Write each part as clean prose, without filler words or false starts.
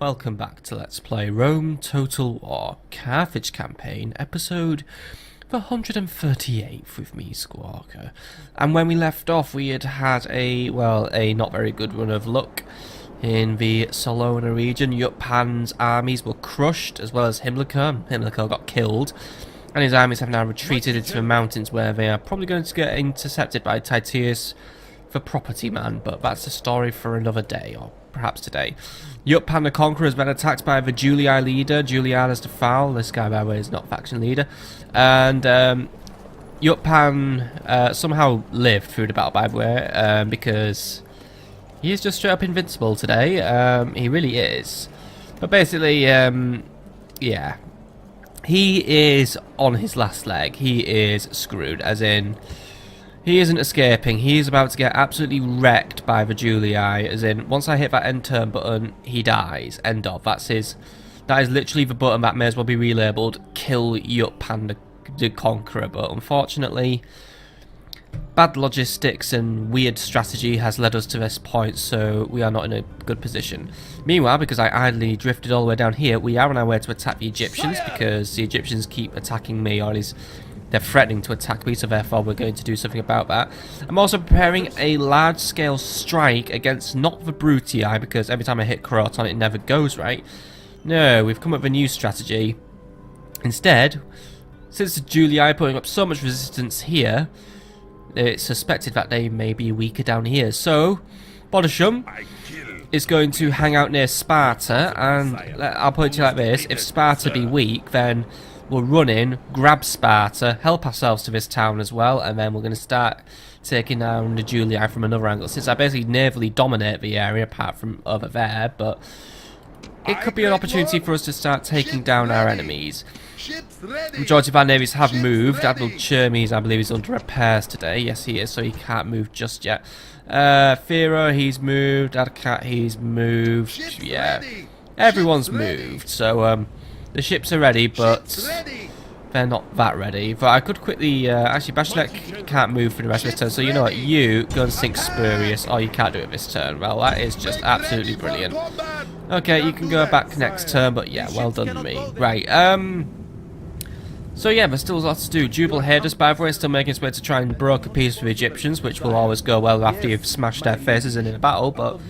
welcome back to Let's Play Rome Total War Carthage Campaign, episode 138 with me, Squawker. And when we left off, we had a not very good run of luck in the Salona region. Yutpan's armies were crushed, as well as Himlico. Himlico got killed, and his armies have now retreated into the mountains, where they are probably going to get intercepted by Titius the Property Man, but that's a story for another day, or perhaps today. Yutpan the Conqueror has been attacked by the Julii leader, Julianus the Foul. This guy, by the way, is not faction leader. And Yutpan somehow lived through the battle, by the way, because he is just straight up invincible today. He really is. But basically, yeah, he is on his last leg. He is screwed, as in, he isn't escaping. He is about to get absolutely wrecked by the Julii, as in, once I hit that end turn button, he dies. End of. That is literally the button that may as well be relabeled Kill Yutpan the Conqueror. But unfortunately, bad logistics and weird strategy has led us to this point, so we are not in a good position. Meanwhile, because I idly drifted all the way down here, we are on our way to attack the Egyptians, because the Egyptians keep attacking me, or at least they're threatening to attack me, so therefore we're going to do something about that. I'm also preparing a large-scale strike against not the Brutii, because every time I hit Croton it never goes right. No, we've come up with a new strategy. Instead, since the Julii are putting up so much resistance here, it's suspected that they may be weaker down here. So, Bodisham is going to hang out near Sparta, and I'll put it to you like this: if Sparta be weak, then we'll run in, grab Sparta, help ourselves to this town as well, and then we're going to start taking down the Julii from another angle, since I basically navally dominate the area, apart from over there. But it could be an opportunity for us to start taking down our enemies. The majority of our navies have moved. Admiral Chermes, I believe, is under repairs today. Yes, he is, so he can't move just yet. Firo, he's moved. Adcat, he's moved. Yeah, everyone's moved. So, the ships are ready, but they're not that ready. But I could quickly... actually, Bashilek can't move for the rest of his turn, so you know what? You go and sink Spurious. Oh, you can't do it this turn. Well, that is just absolutely brilliant. Okay, you can go back next turn, but yeah, well done to me. Right, so yeah, there's still lots to do. Jubal Hadus, by the way, is still making his way to try and broker peace with the Egyptians, which will always go well after you've smashed their faces in a battle, but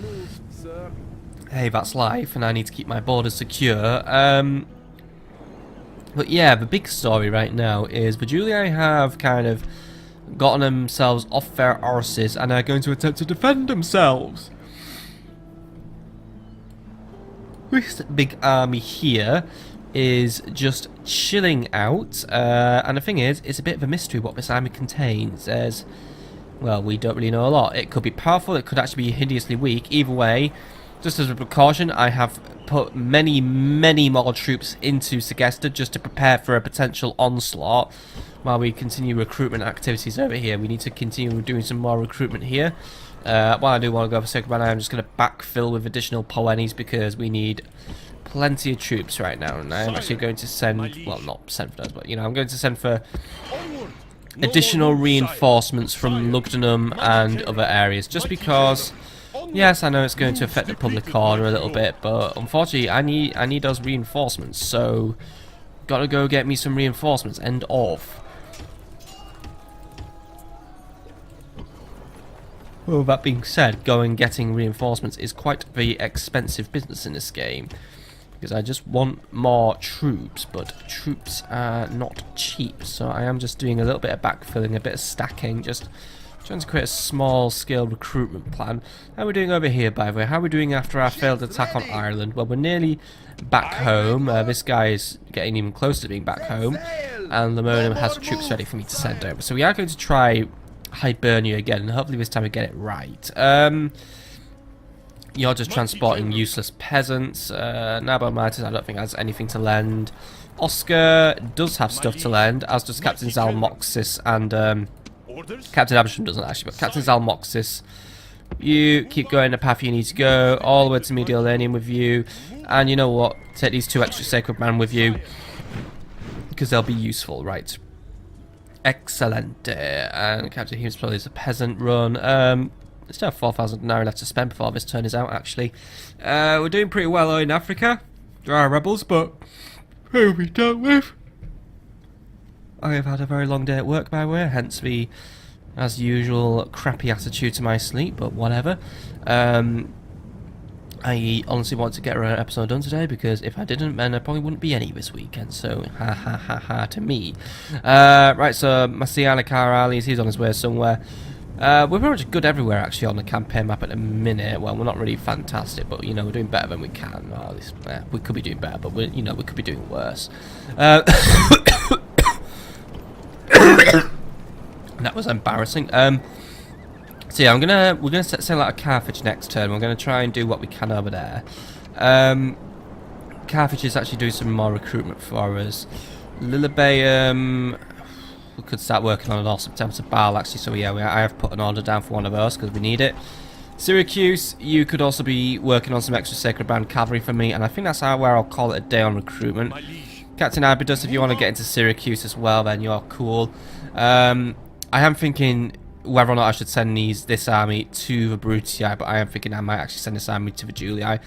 hey, that's life, and I need to keep my borders secure. But yeah, the big story right now is the Julii have kind of gotten themselves off their arses and are going to attempt to defend themselves. This big army here is just chilling out, and the thing is, it's a bit of a mystery what this army contains. There's, well, we don't really know a lot. It could be powerful, it could actually be hideously weak. Either way, just as a precaution, I have put many more troops into Segesta just to prepare for a potential onslaught while we continue recruitment activities over here. We need to continue doing some more recruitment here. While I do want to go for Sacred Man, I'm just going to backfill with additional Poenis, because we need plenty of troops right now, and I'm actually going to send, well, not send for those, but, you know, I'm going to send for additional reinforcements from Lugdunum and other areas, just because, yes, I know it's going to affect the public order a little bit, but unfortunately I need those reinforcements, so gotta go get me some reinforcements. End of. Well, that being said, going getting reinforcements is quite the expensive business in this game, because I just want more troops, but troops are not cheap, so I am just doing a little bit of backfilling, a bit of stacking, just trying to create a small-scale recruitment plan. How are we doing over here, by the way? How are we doing after our failed attack on Ireland? Well, we're nearly back home. This guy is getting even closer to being back home, and Lemonium has troops ready for me to send over. So we are going to try Hibernia again, and hopefully this time we get it right. You're just transporting useless peasants. Nabomaitis, I don't think has anything to lend. Oscar does have stuff to lend, as does Captain Zalmoxis, and Captain Abersham doesn't actually, but Captain Zalmoxis, you keep going the path you need to go, all the way to Mediolanium with you, and you know what, take these 2 extra Sacred Men with you, because they'll be useful, right? Excellent. And Captain Humes probably is a peasant run. still have 4,000 naira left to spend before this turn is out, actually. We're doing pretty well in Africa. There are rebels, but who have we dealt with? I have had a very long day at work, by the way, hence the, as usual, crappy attitude to my sleep, but whatever. I honestly want to get an episode done today, because if I didn't, then there probably wouldn't be any this weekend, so ha ha ha ha to me. Right, so Macedonia Karalis, he's on his way somewhere. We're pretty much good everywhere, actually, on the campaign map at the minute. Well, we're not really fantastic, but, you know, we're doing better than we can. Or at least, we could be doing better, but, we could be doing worse. That was embarrassing. So yeah, we're gonna sell out of Carthage next turn. We're gonna try and do what we can over there. Carthage is actually doing some more recruitment for us. Lilibeum, we could start working on an awesome Tempest of Baal actually. So yeah, I have put an order down for one of those because we need it. Syracuse, you could also be working on some extra Sacred Band cavalry for me, and I think that's where I'll call it a day on recruitment. Captain Abidus, if you want to get into Syracuse as well, then you're cool. I am thinking whether or not I should send this army to the Brutii, but I am thinking I might actually send this army to the Julii.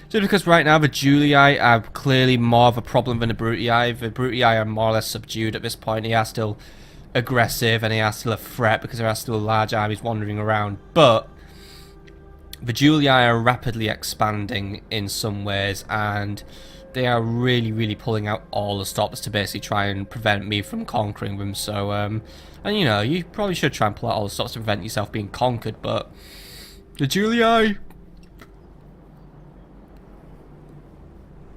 Just because right now the Julii are clearly more of a problem than the Brutii. The Brutii are more or less subdued at this point. They are still aggressive and they are still a threat because there are still large armies wandering around. But the Julii are rapidly expanding in some ways, and they are really, really pulling out all the stops to basically try and prevent me from conquering them. So, and you know, you probably should try and pull out all the stops to prevent yourself being conquered, but the Julii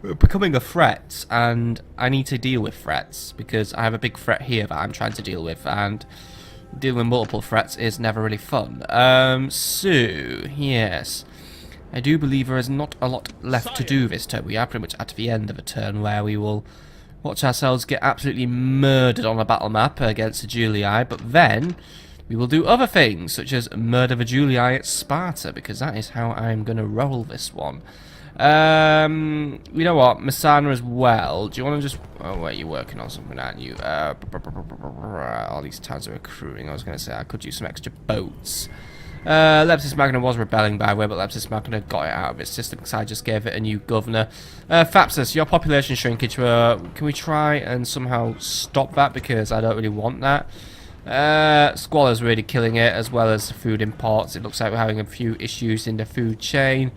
are becoming a threat, and I need to deal with threats, because I have a big threat here that I'm trying to deal with, and dealing with multiple threats is never really fun. So, yes. I do believe there is not a lot left to do this turn. We are pretty much at the end of a turn where we will watch ourselves get absolutely murdered on a battle map against the Julii, but then we will do other things, such as murder the Julii at Sparta, because that is how I'm going to roll this one. You know what, Masana as well. Do you want to just... Oh, wait, you're working on something, aren't you? All these towns are recruiting. I was going to say I could use some extra boats. Leptis Magna was rebelling, by the way, but Leptis Magna got it out of its system because I just gave it a new governor. Thapsus, your population shrinkage, can we try and somehow stop that, because I don't really want that. Squalor's really killing it, as well as food imports. It looks like we're having a few issues in the food chain.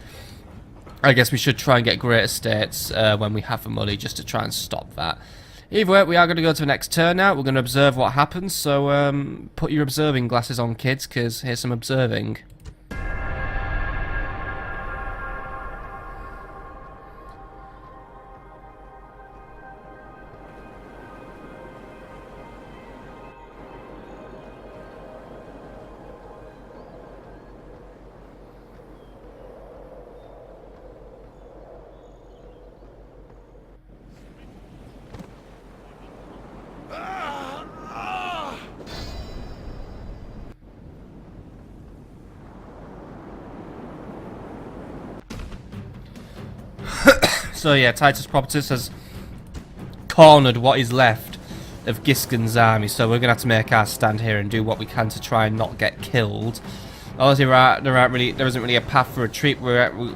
I guess we should try and get greater states when we have the money, just to try and stop that. Either way, we are going to go to the next turn now. We're going to observe what happens, so put your observing glasses on, kids, because here's some observing. So yeah, Titus Propertus has cornered what is left of Giskin's army, so we're going to have to make our stand here and do what we can to try and not get killed. Obviously, there isn't really a path for retreat.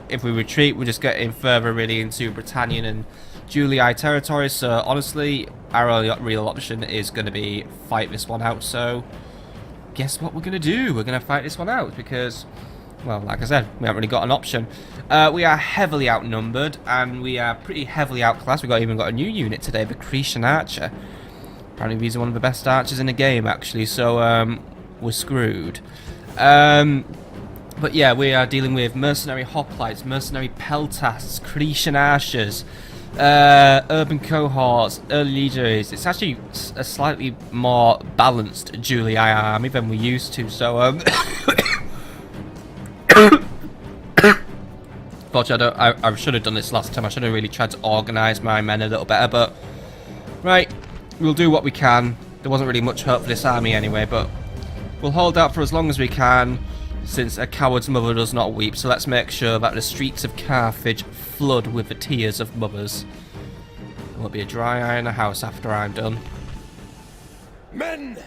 If we retreat, we're just getting further really into Britannian and Julii territory, so honestly, our only real option is going to be fight this one out. So guess what we're going to do? We're going to fight this one out because, well, like I said, we haven't really got an option. We are heavily outnumbered, and we are pretty heavily outclassed. We've even got a new unit today, the Cretan Archer. Apparently these are one of the best archers in the game, actually, so we're screwed. But yeah, we are dealing with mercenary hoplites, mercenary peltasts, Cretan Archers, urban cohorts, early leaders. It's actually a slightly more balanced Julii army than we used to, so Fortunately, I should have done this last time. I should have really tried to organise my men a little better, but right, we'll do what we can. There wasn't really much hope for this army anyway, but we'll hold out for as long as we can, since a coward's mother does not weep. So let's make sure that the streets of Carthage flood with the tears of mothers. There won't be a dry eye in the house after I'm done. Men,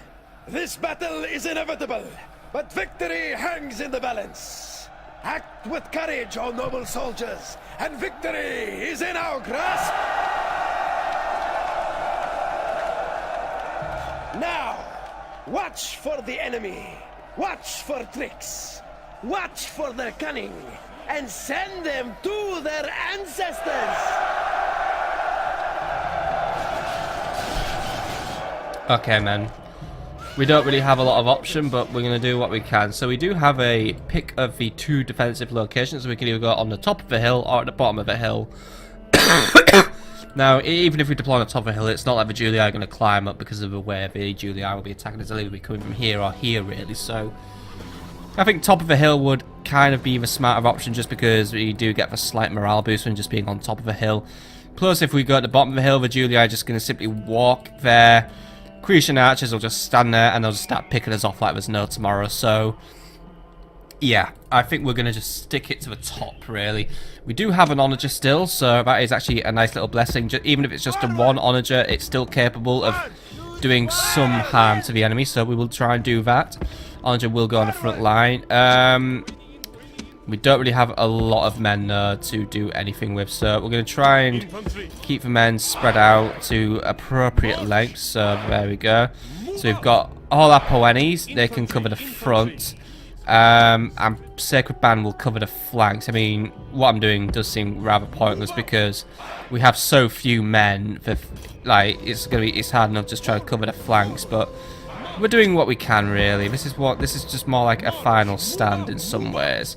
this battle is inevitable. but victory hangs in the balance. Act with courage, O noble soldiers, and victory is in our grasp. Now, watch for the enemy. Watch for tricks. Watch for their cunning. And send them to their ancestors. Okay, man. We don't really have a lot of option, but we're going to do what we can. So we do have a pick of the 2 defensive locations. So we can either go on the top of a hill or at the bottom of a hill. Now, even if we deploy on the top of a hill, it's not like the Julii are going to climb up because of the way the Julii will be attacking us. They'll either be coming from here or here, really. So I think top of a hill would kind of be the smarter option, just because we do get the slight morale boost from just being on top of a hill. Plus, if we go at the bottom of the hill, the Julii are just going to simply walk there. Cretan archers will just stand there and they'll just start picking us off like there's no tomorrow. So yeah, I think we're going to just stick it to the top, really. We do have an onager still, so that is actually a nice little blessing. Even if it's just a 1 onager, it's still capable of doing some harm to the enemy, so we will try and do that. Onager will go on the front line. We don't really have a lot of men to do anything with, so we're going to try and keep the men spread out to appropriate lengths. So there we go. So we've got all our Poennies, they can cover the front. And Sacred Band will cover the flanks. I mean, what I'm doing does seem rather pointless because we have so few men that, like, it's hard enough just trying to cover the flanks, but we're doing what we can, really. This is just more like a final stand in some ways.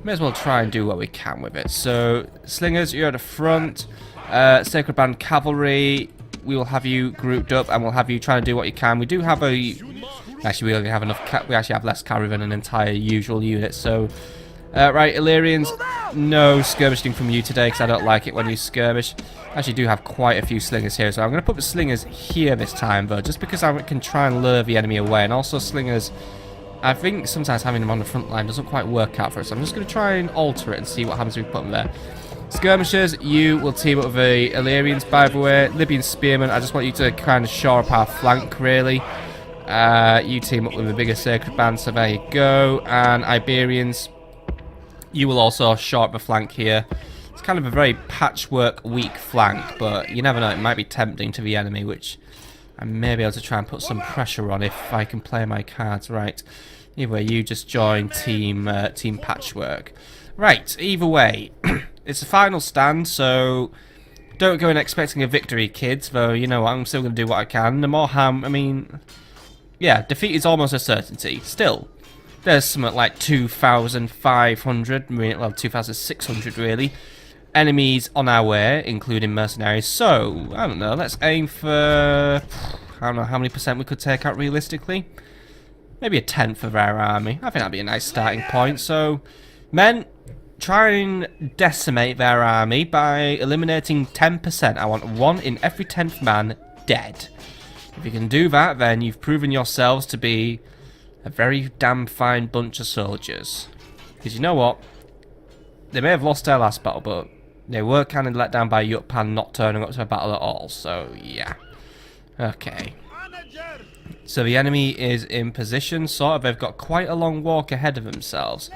May as well try and do what we can with it. So, Slingers, you're at the front. Sacred Band Cavalry, we will have you grouped up and we'll have you trying to do what you can. We do have a... Actually, we only have enough. We actually have less cavalry than an entire usual unit. So, right, Illyrians, no skirmishing from you today because I don't like it when you skirmish. I actually do have quite a few slingers here, so I'm going to put the slingers here this time, though, just because I can try and lure the enemy away. And also, slingers, I think sometimes having them on the front line doesn't quite work out for us. So I'm just going to try and alter it and see what happens if we put them there. Skirmishers, you will team up with the Illyrians, by the way. Libyan Spearmen, I just want you to kind of shore up our flank, really. You team up with the bigger Sacred Band, so there you go. And Iberians, you will also shore up the flank here. It's kind of a very patchwork, weak flank, but you never know, it might be tempting to the enemy, which I may be able to try and put some pressure on if I can play my cards right. Either way, you just join Team Patchwork. Right, either way, it's a final stand, so don't go in expecting a victory, kids, though, you know what, I'm still going to do what I can. The more harm, I mean... Yeah, defeat is almost a certainty. Still, there's something like 2,500, well, 2,600 really, enemies on our way, including mercenaries. So, I don't know, let's aim for, I don't know how many percent we could take out realistically. Maybe a tenth of our army. I think that'd be a nice starting point. So, men, try and decimate their army by eliminating 10%. I want 1 in every 10th man dead. If you can do that, then you've proven yourselves to be a very damn fine bunch of soldiers. Because you know what? They may have lost their last battle, but they were kind of let down by Yutpan not turning up to a battle at all. So, yeah. Okay. So the enemy is in position, sort of. They've got quite a long walk ahead of themselves.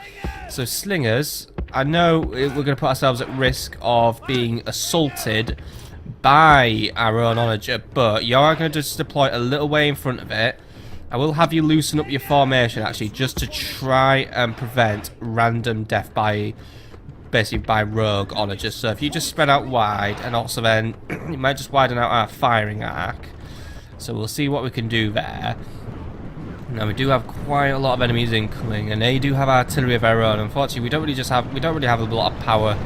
So, Slingers, I know we're going to put ourselves at risk of being assaulted by our own onager, but you are going to just deploy a little way in front of it. I will have you loosen up your formation actually, just to try and prevent random death by basically by rogue onagers. So if you just spread out wide, and also then it might just widen out our firing arc. So we'll see what we can do there. Now we do have quite a lot of enemies incoming, and they do have artillery of their own. Unfortunately, we don't really have a lot of power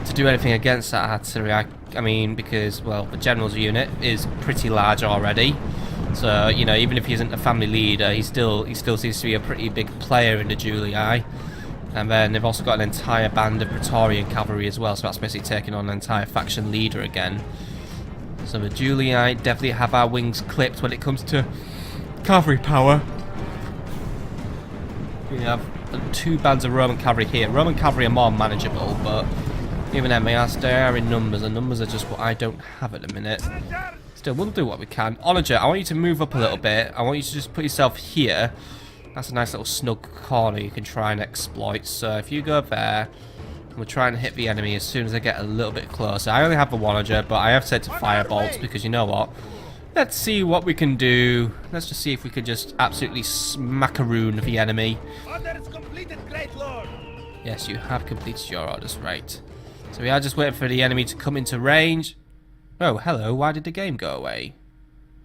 to do anything against that artillery. I mean, because, well, the general's unit is pretty large already. So, you know, even if he isn't a family leader, he still seems to be a pretty big player in the Julii. And then they've also got an entire band of Praetorian cavalry as well, so that's basically taking on an entire faction leader again. So the Julii definitely have our wings clipped when it comes to cavalry power. We have 2 bands of Roman cavalry here. Roman cavalry are more manageable, but even then, they are in numbers, and numbers are just what I don't have at the minute. Still, we'll do what we can. Onager, I want you to move up a little bit. I want you to just put yourself here. That's a nice little snug corner you can try and exploit. So if you go there, we'll try and hit the enemy as soon as I get a little bit closer. I only have the Onager, but I have set to fire bolts because you know what? Let's see what we can do. Let's just see if we can just absolutely smackaroon the enemy. Orders completed, great lord. Yes, you have completed your orders, right. So we are just waiting for the enemy to come into range. Oh, hello, why did the game go away?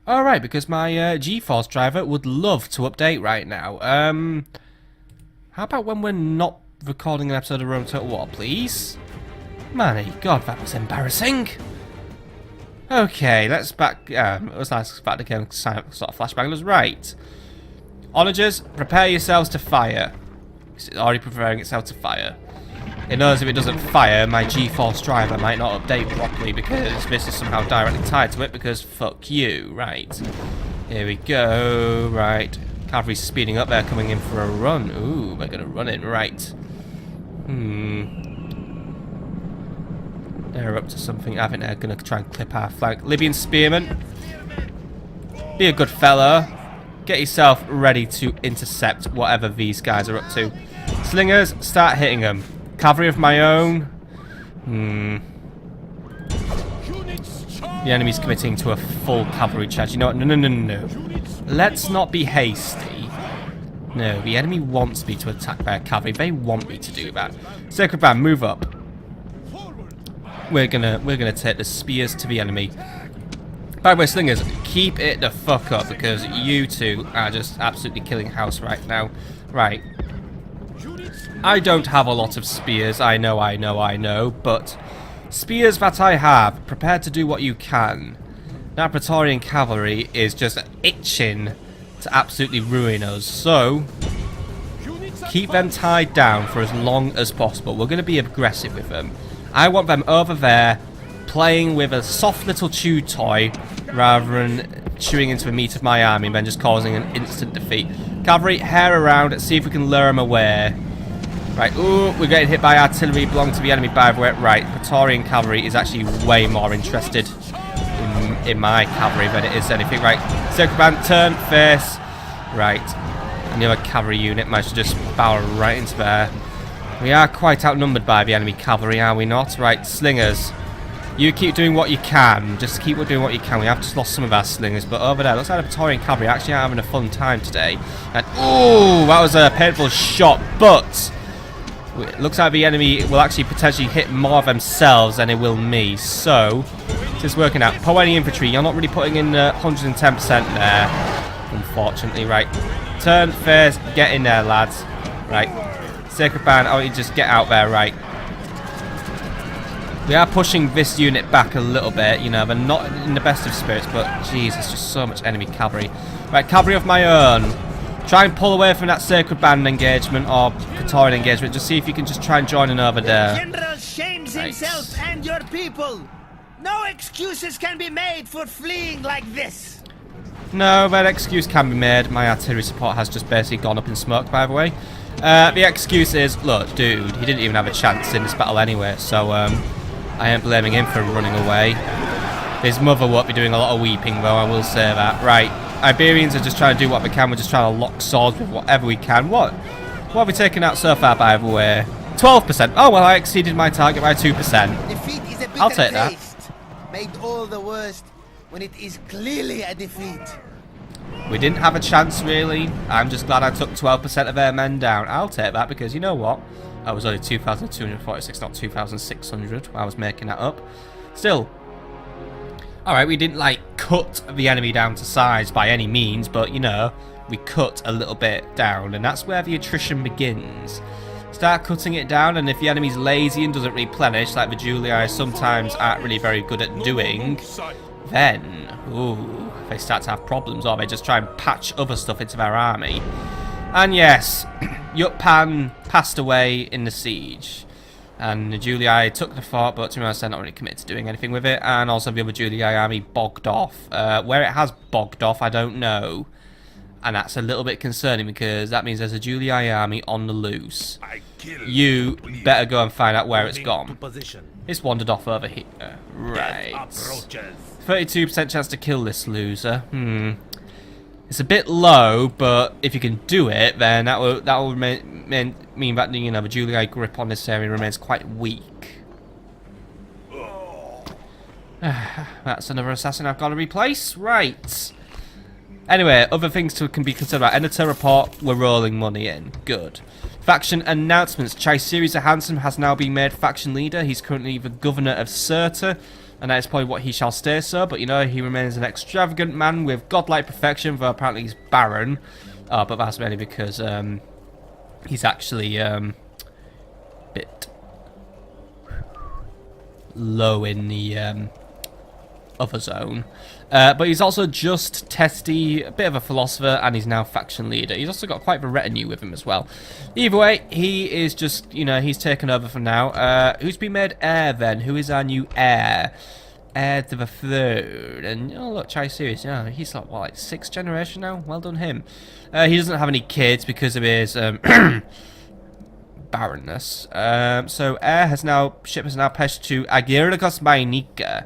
Alright, because my GeForce driver would love to update right now. How about when we're not recording an episode of Rome Total War, please? Manny, God, that was embarrassing. Okay, let's back. It was nice back again. Sort of flashbang was right. Onagers, prepare yourselves to fire. It's already preparing itself to fire. It knows if it doesn't fire, my GeForce driver might not update properly because this is somehow directly tied to it. Because fuck you, right? Here we go. Right, cavalry's speeding up. They're coming in for a run. Ooh, we're gonna run in. Right. They're up to something. I think they're going to try and clip our flank. Libyan spearmen, be a good fella. Get yourself ready to intercept whatever these guys are up to. Slingers, start hitting them. Cavalry of my own. The enemy's committing to a full cavalry charge. You know what? No. Let's not be hasty. No, the enemy wants me to attack their cavalry. They want me to do that. Sacred Band, move up. We're gonna take the spears to the enemy. By the way, Slingers, keep it the fuck up because you two are just absolutely killing house right now. Right. I don't have a lot of spears. I know, but spears that I have, prepared to do what you can. That Praetorian cavalry is just itching to absolutely ruin us. So keep them tied down for as long as possible. We're going to be aggressive with them. I want them over there playing with a soft little chew toy rather than chewing into the meat of my army and then just causing an instant defeat. Cavalry, hair around, see if we can lure them away. Right, ooh, we're getting hit by artillery belonging to the enemy by the way. Right, Praetorian cavalry is actually way more interested in my cavalry than it is anything. Right, Sacred Band, turn, face. Right, and the other cavalry unit managed to just barrel right into there. We are quite outnumbered by the enemy cavalry, are we not? Right, Slingers, you keep doing what you can. Just keep doing what you can. We have just lost some of our Slingers, but over there, looks like the Praetorian cavalry actually are having a fun time today. And ooh, that was a painful shot, but it looks like the enemy will actually potentially hit more of themselves than it will me. So it's working out. Poe any infantry, you're not really putting in 110% there, unfortunately. Right, turn, face, get in there, lads. Right. Sacred Band, I want you to just get out there, right. We are pushing this unit back a little bit, you know, they're not in the best of spirits, but jeez, there's just so much enemy cavalry. Right, cavalry of my own. Try and pull away from that Sacred Band engagement or Praetorian engagement, just see if you can just try and join in over there. The general shames himself and your people. No excuses can be made for fleeing like this. No, that excuse can be made. My artillery support has just basically gone up in smoke, by the way. The excuse is, look, dude, he didn't even have a chance in this battle anyway, so I ain't blaming him for running away. His mother won't be doing a lot of weeping, though, I will say that. Right, Iberians are just trying to do what we can. We're just trying to lock swords with whatever we can. What have we taken out so far, by the way? 12%. Oh, well, I exceeded my target by 2%. Defeat is a bitter I'll take that. taste, made all the worse when it is clearly a defeat. We didn't have a chance, really. I'm just glad I took 12% of their men down. I'll take that because you know what? I was only 2,246, not 2,600. I was making that up. Still. Alright, we didn't, like, cut the enemy down to size by any means, but, you know, we cut a little bit down, and that's where the attrition begins. Start cutting it down, and if the enemy's lazy and doesn't replenish, like the Julii sometimes aren't really very good at doing, then, ooh, they start to have problems, or they just try and patch other stuff into their army. And yes, Yutpan passed away in the siege, and the Julii took the fort, but to be honest, they're not really committed to doing anything with it, and also the other Julii army bogged off. Where it has bogged off, I don't know, and that's a little bit concerning, because that means there's a Julii army on the loose. You better go and find out where it's gone. It's wandered off over here. Right. 32% chance to kill this loser. It's a bit low, but if you can do it, then that will mean that, you know, the Julii grip on this area remains quite weak. That's another assassin I've got to replace. Right. Anyway, other things can be considered about. Editor report, we're rolling money in. Good. Faction announcements. Chaisiri the Handsome has now been made faction leader. He's currently the governor of Cirta, and that is probably what he shall stay so. But, you know, he remains an extravagant man with godlike perfection, though apparently he's barren. Oh, but that's mainly because he's actually bit low in the other zone. But he's also just testy, a bit of a philosopher, and he's now faction leader. He's also got quite the retinue with him as well. Either way, he is just, you know, he's taken over for now. Who's been made heir then? Who is our new heir? Heir to the throne. And, oh look, Chaisiri, you know, he's like, what, like 6th generation now? Well done him. He doesn't have any kids because of his barrenness. So ship has now passed to Agirikos Mainika.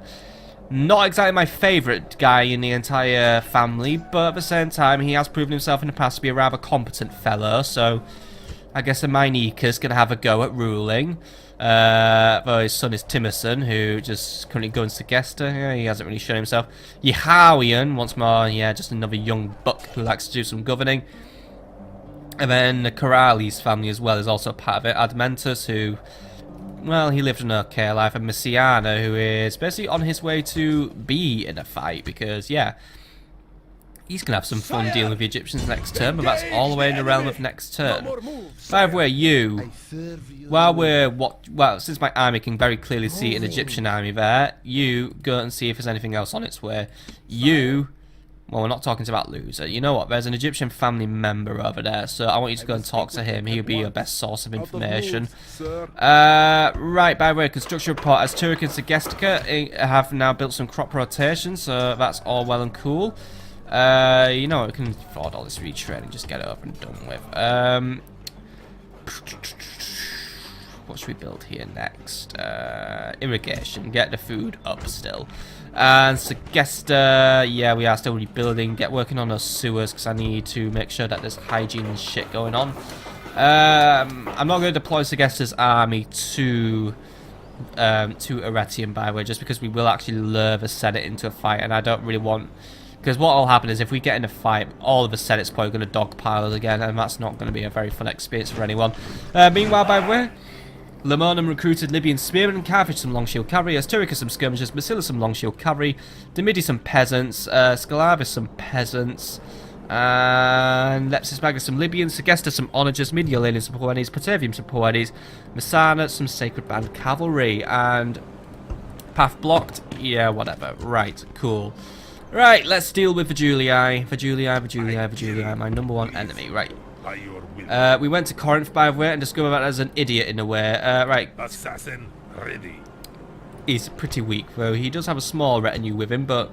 Not exactly my favourite guy in the entire family, but at the same time, he has proven himself in the past to be a rather competent fellow, so I guess the Mainika's going to have a go at ruling. Though his son is Timmerson, who just currently goes to Gesta. Yeah, he hasn't really shown himself. Yehowian, once more, yeah, just another young buck who likes to do some governing. And then the Corrales family as well is also part of it. Admentus, who, well, he lived an okay life, and Messiana, who is basically on his way to be in a fight, because, yeah, he's going to have some fun dealing with the Egyptians next turn, but that's all the way in the realm of next turn. By the way, you, since my army can very clearly see an Egyptian army there, you go and see if there's anything else on its way. Well, we're not talking about loser. You know what? There's an Egyptian family member over there, so I want you to go and talk to him. He'll be your best source of information. Right, by the way, construction report. As Turk and Segestica have now built some crop rotation, so that's all well and cool. You know, we can afford all this retraining. Just get it up and done with. What should we build here next? Irrigation. Get the food up still. And Segesta, yeah, we are still rebuilding. Get working on those sewers because I need to make sure that there's hygiene and shit going on. I'm not going to deploy Segesta's army to Aretium, by the way, just because we will actually lure the Senate into a fight, and I don't really want... Because what will happen is if we get in a fight, all of the Senate's probably going to dogpile us again, and that's not going to be a very fun experience for anyone. Meanwhile, by the way, Lamonum recruited Libyan spearmen and Carthage some long shield cavalry, Asturica some skirmishers, Macedonia some long shield cavalry, Demidi some peasants, Scalavis some peasants, and Lepsis Magnus some Libyans, Segesta some onagers, Midiolinians some Poedes, Patavium some Poedes, Messana some sacred band cavalry, and path blocked, yeah, whatever, right, cool. Right, let's deal with the Julii, my number one enemy, right. We went to Corinth, by the way, and discovered that there's an idiot in the way. Right. Assassin ready. He's pretty weak, though. He does have a small retinue with him, but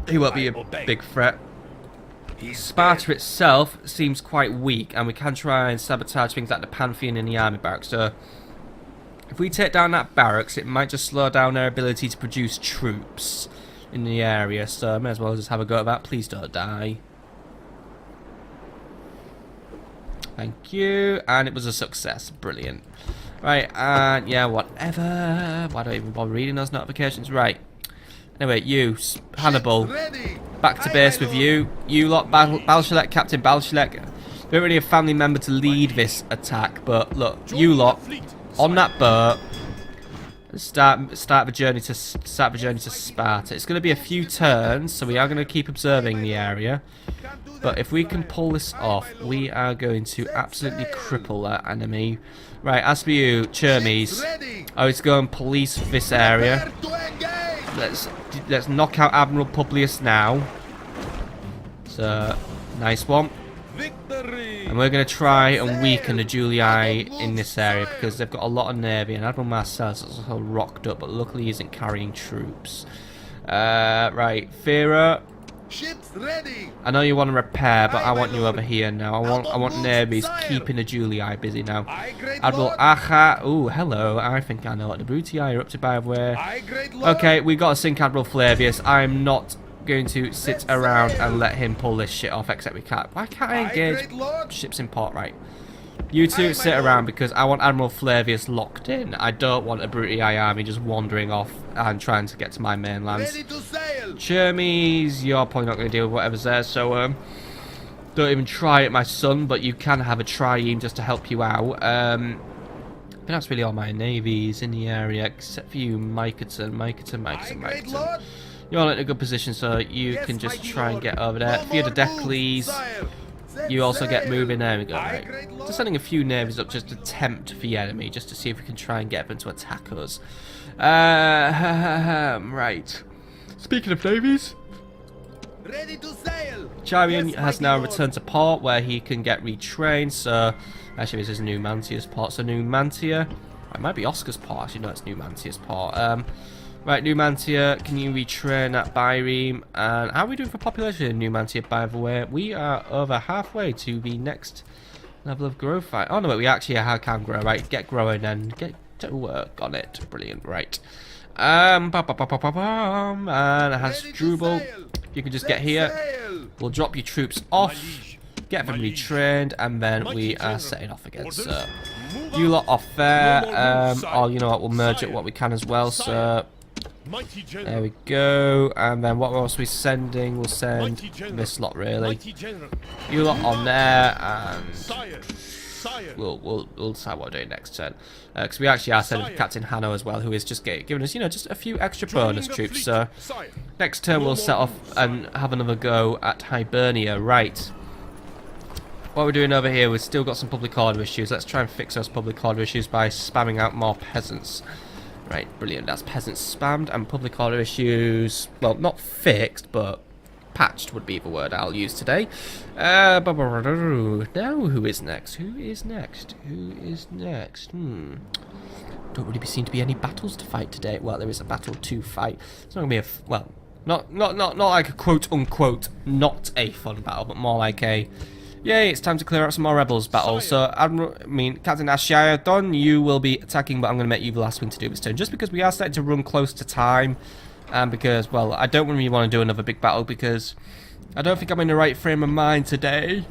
he won't be a big threat. Sparta itself seems quite weak, and we can try and sabotage things like the Pantheon and the army barracks. So, if we take down that barracks, it might just slow down their ability to produce troops in the area. So, I may as well just have a go at that. Please don't die. Thank you, and it was a success. Brilliant. Right, and yeah, whatever. Why do I even bother reading those notifications? Right. Anyway, you, Hannibal, back to base with you. You lot, Balshalek, Captain Balshalek. We don't really have a family member to lead this attack, but look, you lot, on that boat, start the journey to Sparta. It's going to be a few turns, so we are going to keep observing the area. But if we can pull this off, we are going to absolutely cripple that enemy. Right, as for you, Chermies, I was going to police this area. Let's knock out Admiral Publius now. So, nice one. And we're going to try and weaken the Julii in this area because they've got a lot of navy, and Admiral Marcellus is also rocked up, but luckily he isn't carrying troops. Right, Fira. Ships ready. I know you want to repair, but I want you over here now. I want navies keeping the Julii busy now. Admiral Acha. Oh, hello. I think I know what the Brutii are up to, by the way. Okay, we got to sink Admiral Flavius. I'm not going to sit around and let him pull this shit off, except we can't. Why can't I engage ships in port? Right. You two sit around because I want Admiral Flavius locked in. I don't want a Brutii army just wandering off and trying to get to my mainlands. Chermies, you're probably not going to deal with whatever's there, so don't even try it, my son, but you can have a trireme just to help you out. But that's really all my navies in the area, except for you, Myketon. You're all in a good position, so you can just try and get over there. Theododecles, you also get moving. There we go, right. Just sending a few navies up just to tempt the enemy, just to see if we can try and get them to attack us. Right. Speaking of navies, Ready to sail. Charion has now returned to port where he can get retrained, so actually this is Numantia's port, so Numantia, it might be Oscar's port, actually no, it's Numantia's port. Right, Numantia, can you retrain at Byreme? And how are we doing for population in Numantia, by the way? We are over halfway to the next level of growth. Oh no, wait, we actually can grow, right? Get growing and get to work on it. Brilliant, right. And it has Drubal. You can just get here. We'll drop your troops off, get them retrained, and then we are setting off again. So you lot off there. Or you know what, we'll merge it what we can as well. So there we go. And then what else are we sending? We'll send this lot really. You lot on there, and we'll decide what we're doing next turn. Because we actually are sending Captain Hanno as well, who is just giving us, you know, just a few extra bonus troops. So next turn we'll set off and have another go at Hibernia. Right. What we're doing over here, we've still got some public order issues. Let's try and fix those public order issues by spamming out more peasants. Right, brilliant. That's peasants spammed, and public order issues, well, not fixed, but patched would be the word I'll use today. Now, who is next? Who is next? Don't really seem to be any battles to fight today. Well, there is a battle to fight. It's not going to be a, well, not like a quote-unquote not a fun battle, but more like a, yay, it's time to clear out some more rebels battle. So, Captain Ashiadon, you will be attacking, but I'm going to make you the last one to do this turn, just because we are starting to run close to time. And because, well, I don't really want to do another big battle because I don't think I'm in the right frame of mind today.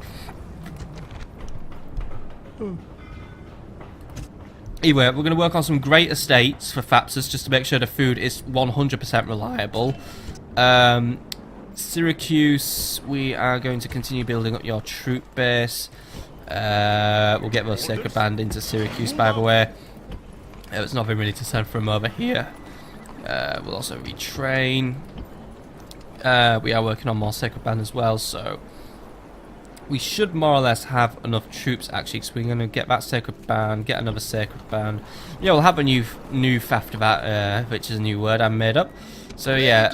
Anyway, we're going to work on some great estates for Thapsus just to make sure the food is 100% reliable. Syracuse, we are going to continue building up your troop base. We'll get those Sacred Band into Syracuse, by the way. There's nothing really to send from over here. We'll also retrain. We are working on more Sacred Band as well, so we should more or less have enough troops actually. So we're going to get that Sacred Band, get another Sacred Band. Yeah, we'll have a new after that, which is a new word I made up. So yeah,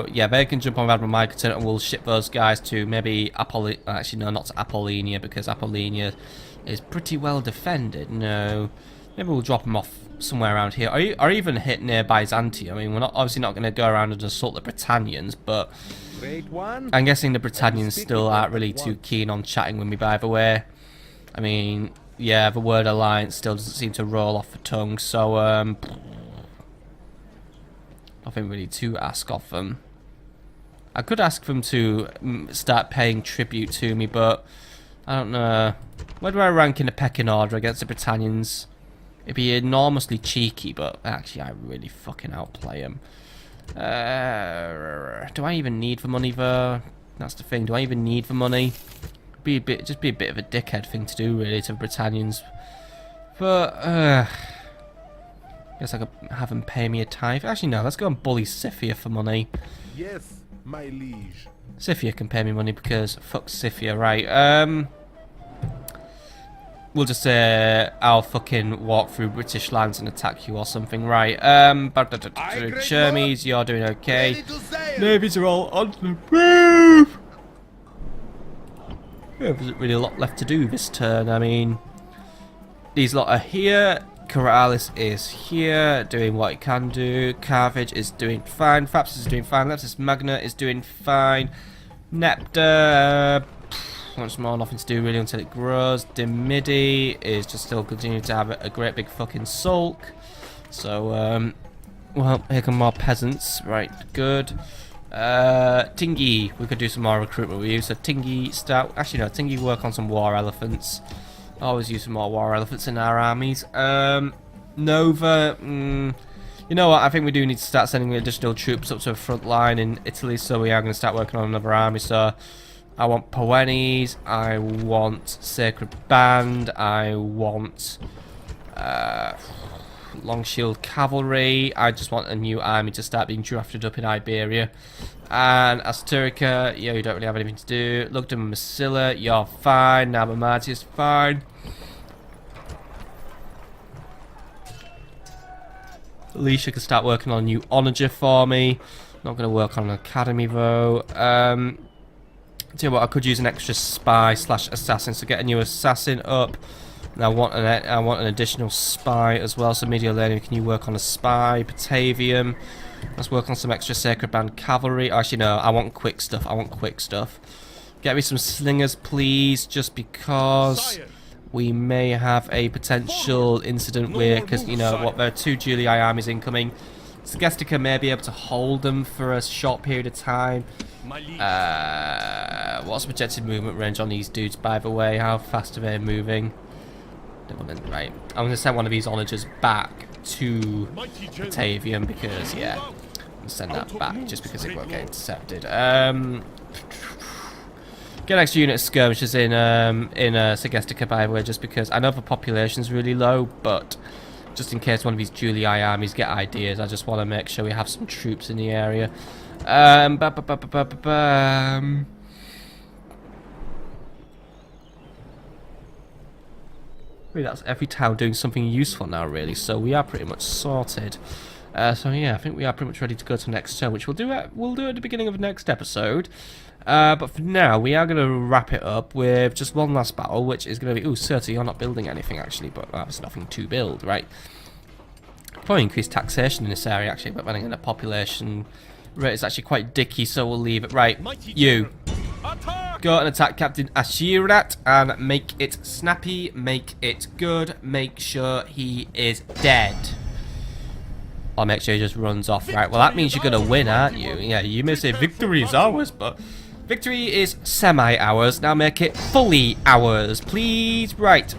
they can jump on Admiral Myketon, and we'll ship those guys to maybe actually no, not to Apollonia, because Apollonia is pretty well defended. No, maybe we'll drop them off somewhere around here, or even hit near Byzantium. I mean, we're not obviously not going to go around and assault the Britannians, but I'm guessing the Britannians still aren't really too keen on chatting with me, by the way. I mean, yeah, the word alliance still doesn't seem to roll off the tongue, so nothing really to ask of them. I could ask them to start paying tribute to me, but I don't know. Where do I rank in the pecking order against the Britannians? It'd be enormously cheeky, but actually I really fucking outplay him. Do I even need the money though? That's the thing. Do I even need the money? Just be a bit of a dickhead thing to do really to the Britannians. But guess I could have them pay me a tithe. Actually no, let's go and bully Scythia for money. Yes, my liege. Scythia can pay me money because fuck Scythia, right? We'll just say I'll fucking walk through British lands and attack you or something, right? Chermies, you're doing okay. Navies are all on the move. Yeah, there's really a lot left to do this turn. I mean, these lot are here. Corralis is here, doing what it can do. Carthage is doing fine. Thapsus is doing fine. Leptis Magna is doing fine. Nepta, once more, nothing to do really until it grows. Demidi is just still continuing to have a great big fucking sulk. So, well, here come more peasants. Right, good. Tingy, we could do some more recruitment with you. So Tingy, start. Actually, no, Tingy, work on some war elephants. Always use some more war elephants in our armies. Nova, you know what? I think we do need to start sending additional troops up to the front line in Italy. So we are going to start working on another army. So I want Poenes. I want Sacred Band. I want Long Shield Cavalry. I just want a new army to start being drafted up in Iberia. And Asturica, yeah, you don't really have anything to do. Lugdunum and Massila, you're fine. Nabamati is fine. Alicia can start working on a new onager for me. Not going to work on an academy though. Tell you what, I could use an extra spy / assassin. So get a new assassin up. And I want an additional spy as well. So Mediolanum, can you work on a spy? Batavium. Let's work on some extra Sacred Band cavalry. Actually, no, I want quick stuff. I want quick stuff. Get me some slingers, please, just because we may have a potential incident where, because, you know, what, there are 2 Julii armies incoming. Segestica may be able to hold them for a short period of time. What's the projected movement range on these dudes, by the way? How fast are they moving? Right, I'm going to send one of these onagers back to Batavium because, yeah, I'm going to send that back just because it won't get intercepted. Get an extra unit of skirmishers in Segestica, by the way, just because I know the population's really low, but just in case one of these Julii armies get ideas, I just want to make sure we have some troops in the area. Really, that's every town doing something useful now, really. So we are pretty much sorted. So yeah, I think we are pretty much ready to go to the next turn, which we'll do at the beginning of the next episode. But for now, we are going to wrap it up with just one last battle, which is going to be... Ooh, Certa, you're not building anything, actually, but there's nothing to build, right? Probably increase taxation in this area, actually, but then again, the population rate is actually quite dicky, so we'll leave it. Right, you... Go and attack Captain Ashirat and make it snappy, make it good, make sure he is dead. Or make sure he just runs off. Right, well that means you're going to win, aren't you? Yeah, you may say victory is ours, but victory is semi-ours. Now make it fully ours, please. Right,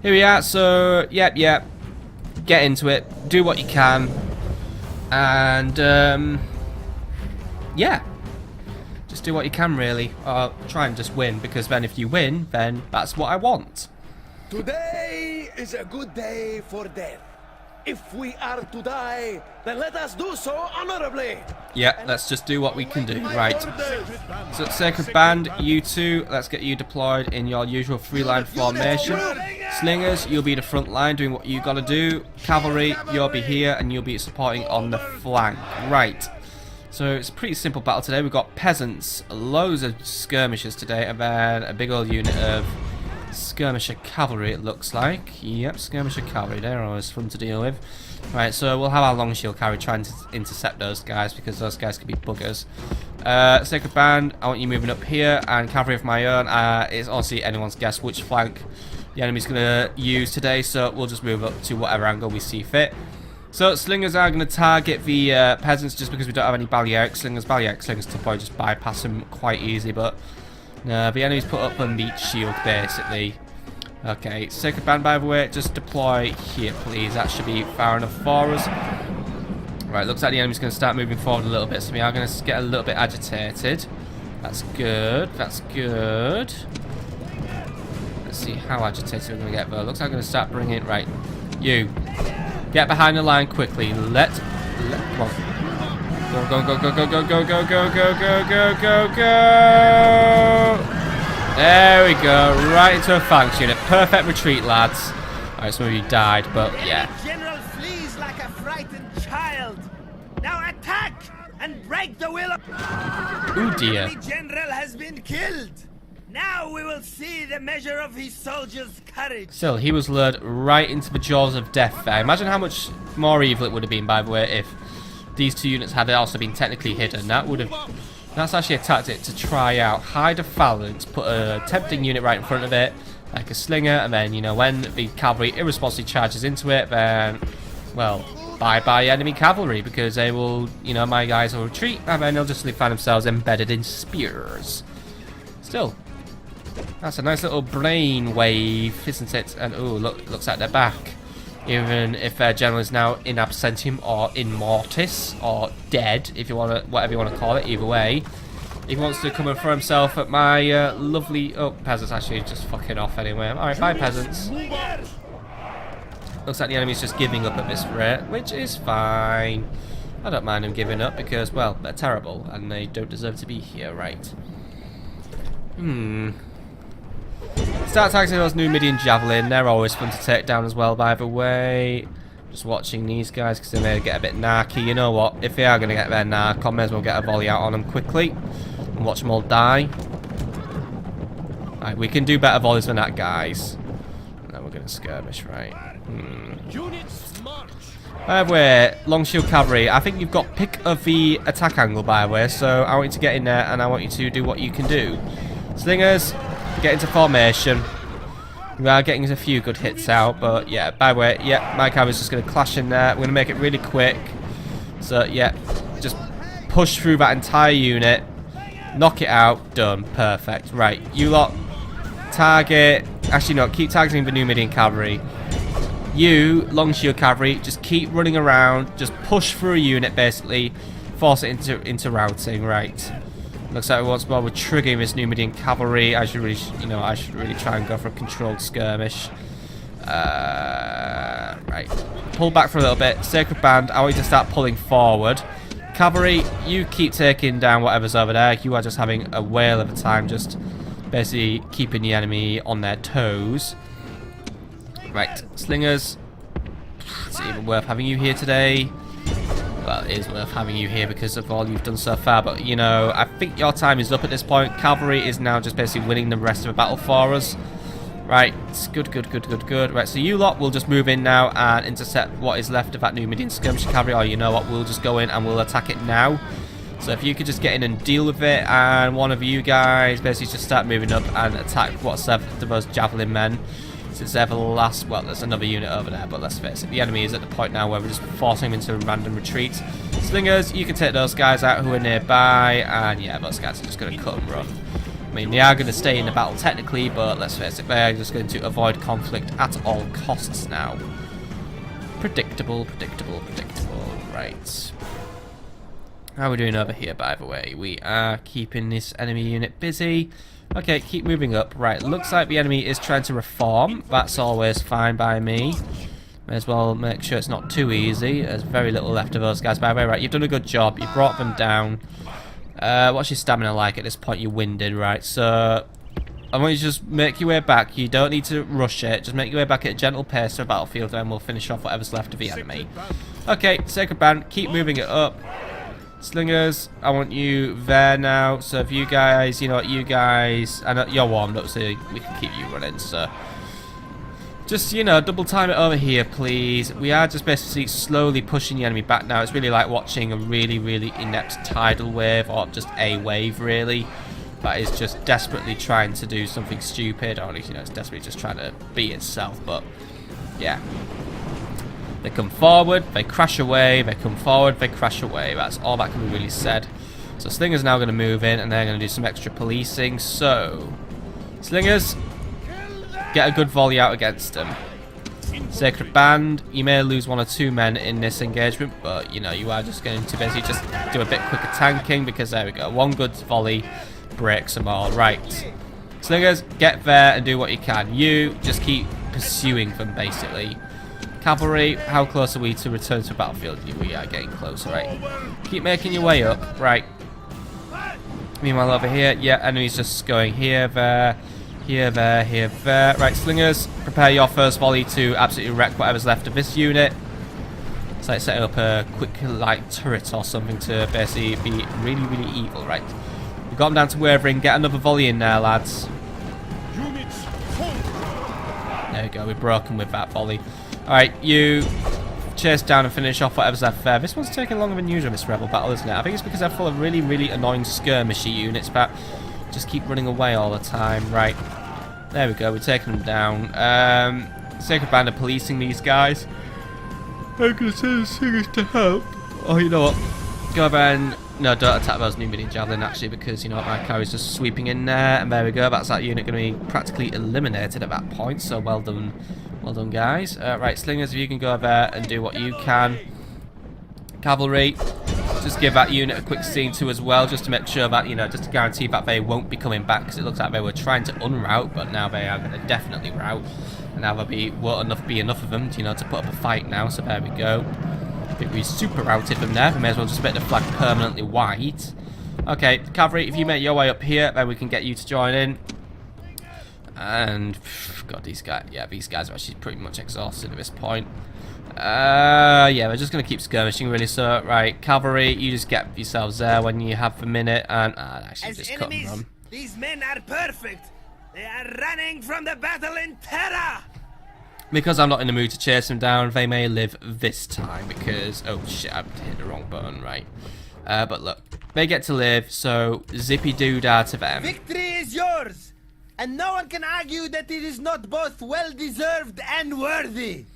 here we are. So, yep, get into it, do what you can. And, yeah. Just do what you can, really. Try and just win, because then if you win, then that's what I want. Today is a good day for death. If we are to die, then let us do so honorably. Yeah, let's just do what we can do. Right. So, Sacred Band, you two, let's get you deployed in your usual 3-line formation. Slingers, you'll be the front line doing what you gotta do. Cavalry, you'll be here, and you'll be supporting on the flank. Right. So it's a pretty simple battle today. We've got peasants, loads of skirmishers today, and then a big old unit of skirmisher cavalry, it looks like. Yep, skirmisher cavalry, they're always fun to deal with. Right, so we'll have our long shield cavalry trying to intercept those guys, because those guys can be buggers. Sacred Band, I want you moving up here, and cavalry of my own. It's honestly anyone's guess which flank the enemy's going to use today, so we'll just move up to whatever angle we see fit. So slingers are going to target the peasants just because we don't have any Balearic slingers. Balearic slingers to probably just bypass them quite easy, but no, the enemy's put up a meat shield basically. Okay, Sacred Band, by the way, just deploy here, please. That should be far enough for us. Right, looks like the enemy's going to start moving forward a little bit, so we are going to get a little bit agitated. That's good. That's good. Let's see how agitated we're going to get, though. Looks like I'm going to start bringing it. Right, you. Get behind the line quickly. Come on. Go. There we go. Right into a flank unit. Perfect retreat, lads. Alright, some of you died, but yeah. The general flees like a frightened child. Now attack and break the will of... Oh dear. The general has been killed. Now we will see the measure of his soldiers' courage. Still, he was lured right into the jaws of death there. Imagine how much more evil it would have been, by the way, if these two units had also been technically hidden. That's actually a tactic to try out. Hide a phalanx, put a tempting unit right in front of it, like a slinger, and then, you know, when the cavalry irresponsibly charges into it, then well, bye-bye enemy cavalry, because they will, you know, my guys will retreat, and then they'll just find themselves embedded in spears. Still, that's a nice little brain wave, isn't it? And oh, look, looks like they're back. Even if their general is now in absentium or in mortis or dead, if you want to, whatever you want to call it. Either way, he wants to come and throw himself at my lovely. Oh, peasants actually just fucking off anyway. All right, bye peasants. Looks like the enemy's just giving up at this rate, which is fine. I don't mind them giving up because, well, they're terrible and they don't deserve to be here, right? Start taxing those Numidian javelin. They're always fun to take down as well, by the way. Just watching these guys because they may get a bit narky. You know what? If they are going to get their narc, I may as well get a volley out on them quickly and watch them all die. Right, we can do better volleys than that, guys. Now we're going to skirmish, right? By the way, long shield cavalry, I think you've got pick of the attack angle, by the way, so I want you to get in there and I want you to do what you can do. Slingers, get into formation. We are getting a few good hits out, but yeah, by the way, yeah, my cavalry's just going to clash in there. We're going to make it really quick. So yeah, just push through that entire unit, knock it out, done, perfect. Right, you lot, target, actually no, keep targeting the Numidian cavalry. You, long shield cavalry, just keep running around, just push through a unit basically, force it into routing, right. Looks like once more we're triggering this Numidian cavalry. I should really, I should really try and go for a controlled skirmish. Right, pull back for a little bit. Sacred Band, I want you to start pulling forward. Cavalry, you keep taking down whatever's over there. You are just having a whale of a time, just basically keeping the enemy on their toes. Right, Slingers, is it even worth having you here today? Well, it is worth having you here because of all you've done so far, but, you know, I think your time is up at this point. Cavalry is now just basically winning the rest of the battle for us. Right, it's good. Right, so you lot will just move in now and intercept what is left of that Numidian skirmish cavalry, or you know what, we'll just go in and we'll attack it now. So if you could just get in and deal with it, and one of you guys basically just start moving up and attack what's left of those javelin men. Since they're the last, well, there's another unit over there, but let's face it, the enemy is at the point now where we're just forcing them into a random retreat. Slingers, you can take those guys out who are nearby, and yeah, those guys are just going to cut and run. I mean, they are going to stay in the battle technically, but let's face it, they're just going to avoid conflict at all costs now. Predictable. Right. How are we doing over here, by the way? We are keeping this enemy unit busy. Okay, keep moving up. Right, looks like the enemy is trying to reform. That's always fine by me. May as well make sure it's not too easy. There's very little left of those guys, by the way. Right, you've done a good job. You brought them down. What's your stamina like at this point? You're winded, right? So, I want you to just make your way back. You don't need to rush it. Just make your way back at a gentle pace to the battlefield, and we'll finish off whatever's left of the enemy. Okay, Sacred Band, keep moving it up. Slingers, I want you there now. So if you guys, you know what, you guys, I know you're warmed up, so we can keep you running. So just, you know, double time it over here, please. We are just basically slowly pushing the enemy back now. It's really like watching a really inept tidal wave, or just a wave, really. That is just desperately trying to do something stupid, or at least, you know, it's desperately just trying to be itself. But yeah. They come forward, they crash away, they come forward, they crash away. That's all that can be really said. So Slinger's now going to move in, and they're going to do some extra policing. So, Slingers, get a good volley out against them. Sacred Band, you may lose 1 or 2 men in this engagement, but, you know, you are just going to basically just do a bit quicker tanking, because there we go. 1 good volley breaks them all. Right. Slingers, get there and do what you can. You just keep pursuing them, basically. Cavalry, how close are we to return to the battlefield? We are getting closer, right? Keep making your way up, right? Meanwhile, over here, yeah, enemies just going here, there, here, there. Right, Slingers, prepare your first volley to absolutely wreck whatever's left of this unit. It's like setting up a quick light turret or something to basically be really evil, right? We've got them down to wavering. Get another volley in there, lads. There we go, we've broken with that volley. Alright, you chase down and finish off whatever's left there. This one's taking longer than usual in this rebel battle, isn't it? I think it's because they're full of really annoying skirmishy units, but just keep running away all the time. Right, there we go, we're taking them down. Sacred Band are policing these guys. I'm gonna send the Slingers to help. Oh, you know what? Go over and... No, don't attack those new mini javelin actually, because you know what, my carry's just sweeping in there, and there we go. That's that unit going to be practically eliminated at that point. So well done guys. Right, Slingers, if you can go over there and do what you can. Cavalry, just give that unit a quick scene to as well, just to make sure that, you know, just to guarantee that they won't be coming back, because it looks like they were trying to unroute, but now they are going to definitely route, and now there'll won't be enough of them, to, you know, to put up a fight now. So there we go. I think we super routed them there. We may as well just make the flag permanently white. Okay, cavalry, if you make your way up here, then we can get you to join in. And God, these guys are actually pretty much exhausted at this point. Yeah, we're just gonna keep skirmishing really. So right, cavalry, you just get yourselves there when you have the minute, and actually As just enemies, cut and run. these men are perfect. They are running from the battle in terror. Because I'm not in the mood to chase them down, they may live this time because... Oh shit, I hit the wrong button, right. But look, they get to live, so zippy doo-dah to them. Victory is yours, and no one can argue that it is not both well-deserved and worthy.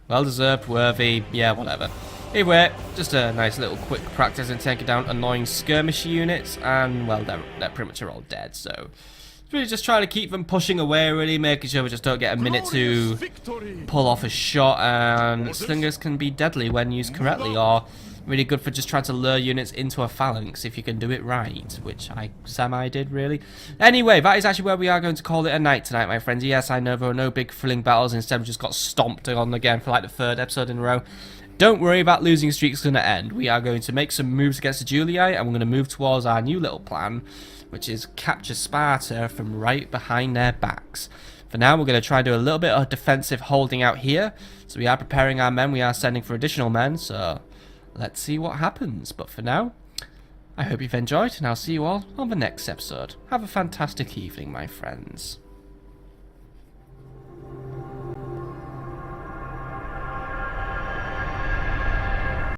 Well-deserved, worthy, yeah, whatever. Anyway, just a nice little quick practice in taking down annoying skirmish units, and, well, they're pretty much all dead, so... It's really just trying to keep them pushing away, really, making sure we just don't get a minute to pull off a shot, and Slingers can be deadly when used correctly, or really good for just trying to lure units into a phalanx if you can do it right, which I semi-did, really. Anyway, that is actually where we are going to call it a night tonight, my friends. Yes, I know there were no big thrilling battles, instead we just got stomped on again for like the 3rd episode in a row. Don't worry, that losing streak's going to end. We are going to make some moves against the Julii, and we're going to move towards our new little plan, which is capture Sparta from right behind their backs. For now, we're going to try and do a little bit of defensive holding out here. So we are preparing our men, we are sending for additional men, so let's see what happens. But for now, I hope you've enjoyed, and I'll see you all on the next episode. Have a fantastic evening, my friends.